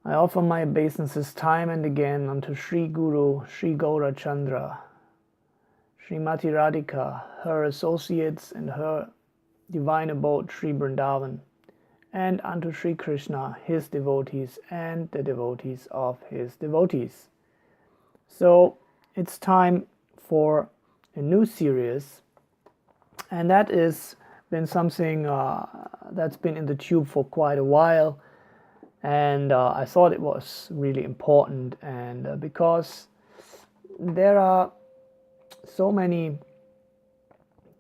I offer my obeisances time and again unto Shri Guru, Shri Gaurachandra, Srimati Radhika, her associates and her divine abode Shri Vrindavan, and unto Shri Krishna, his devotees, and the devotees of his devotees. So it's time for a new series, and that is been something that's been in the tube for quite a while, and I thought it was really important, and because there are so many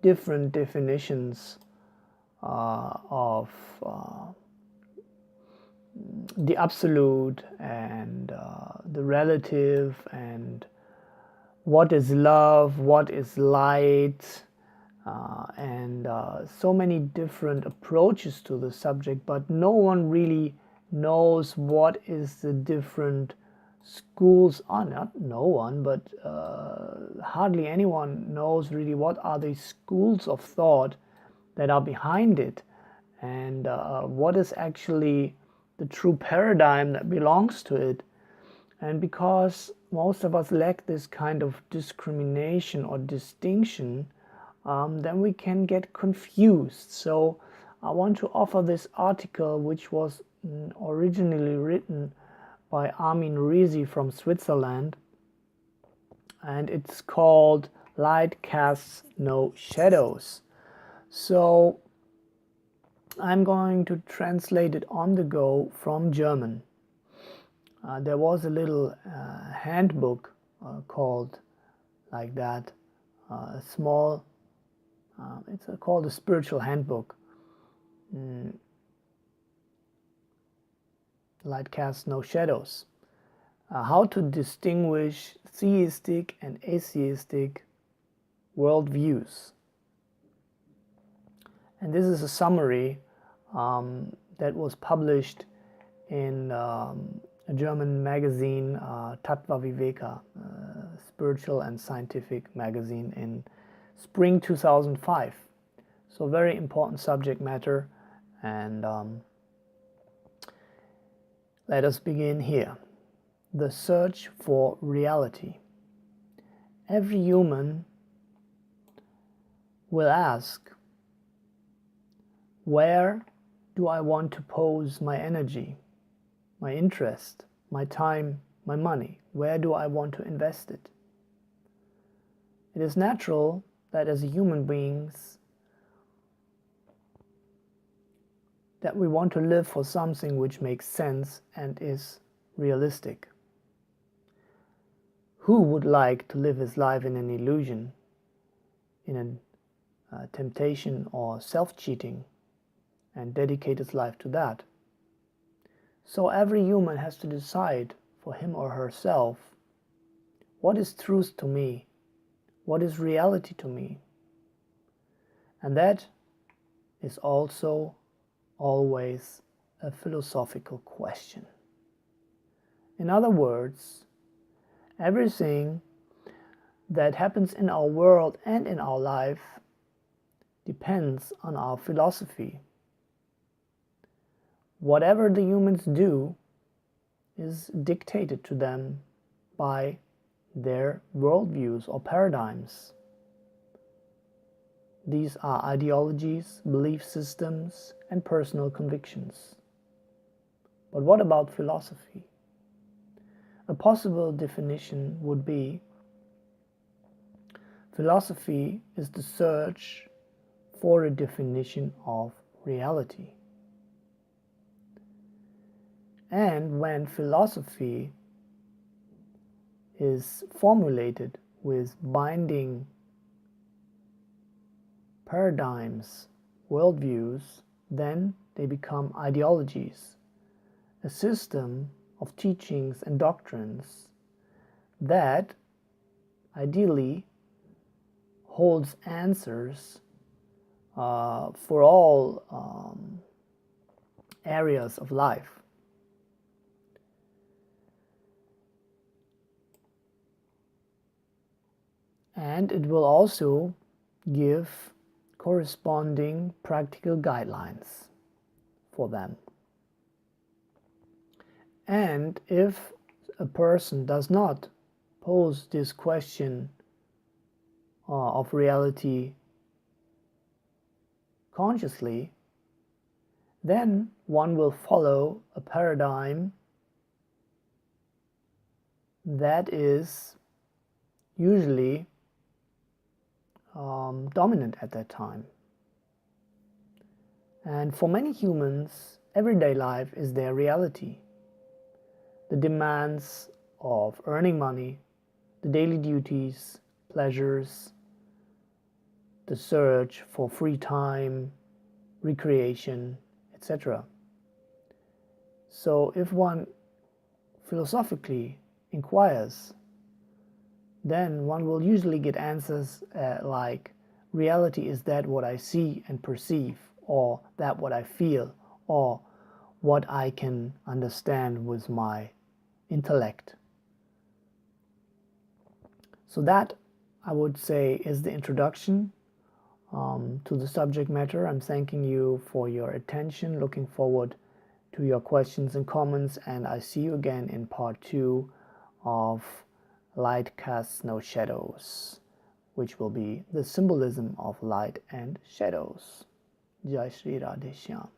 different definitions of the absolute and the relative, and what is love, what is light, and so many different approaches to the subject, but no one really knows what is the different schools are. Not no one, but hardly anyone knows really what are the schools of thought that are behind it, and what is actually the true paradigm that belongs to it. And because most of us lack this kind of discrimination or distinction, then we can get confused. So I want to offer this article, which was originally written by Armin Risi from Switzerland, and it's called Light Casts No Shadows. So I'm going to translate it on the go from German. There was a little handbook called like that, a small, it's called a spiritual handbook. Light Casts No Shadows. How to distinguish theistic and atheistic worldviews. And this is a summary that was published in a German magazine, Tattva Viveka, spiritual and scientific magazine, in spring 2005. So very important subject matter, and let us begin here. The search for reality. Every human will ask, where do I want to pose my energy, my interest, my time, my money? Where do I want to invest it? It is natural that as human beings that we want to live for something which makes sense and is realistic. Who would like to live his life in an illusion, in a temptation or self-cheating, and dedicate his life to that? So every human has to decide for him or herself, what is truth to me? What is reality to me? And that is also always a philosophical question. In other words, everything that happens in our world and in our life depends on our philosophy. Whatever the humans do is dictated to them by their worldviews or paradigms. These are ideologies, belief systems, and personal convictions. But what about philosophy? A possible definition would be, philosophy is the search for a definition of reality. And when philosophy is formulated with binding paradigms, worldviews, then they become ideologies, a system of teachings and doctrines that ideally holds answers for all areas of life. And it will also give corresponding practical guidelines for them. And if a person does not pose this question of reality consciously, then one will follow a paradigm that is usually dominant at that time. And for many humans, everyday life is their reality. The demands of earning money, the daily duties, pleasures, the search for free time, recreation, etc. So if one philosophically inquires, then one will usually get answers like, reality is that what I see and perceive, or that what I feel, or what I can understand with my intellect. So that, I would say, is the introduction to the subject matter. I'm thanking you for your attention, looking forward to your questions and comments, and I see you again in part 2 of Light Casts No Shadows, which will be the symbolism of light and shadows. Jai Shri Radhe Shyam.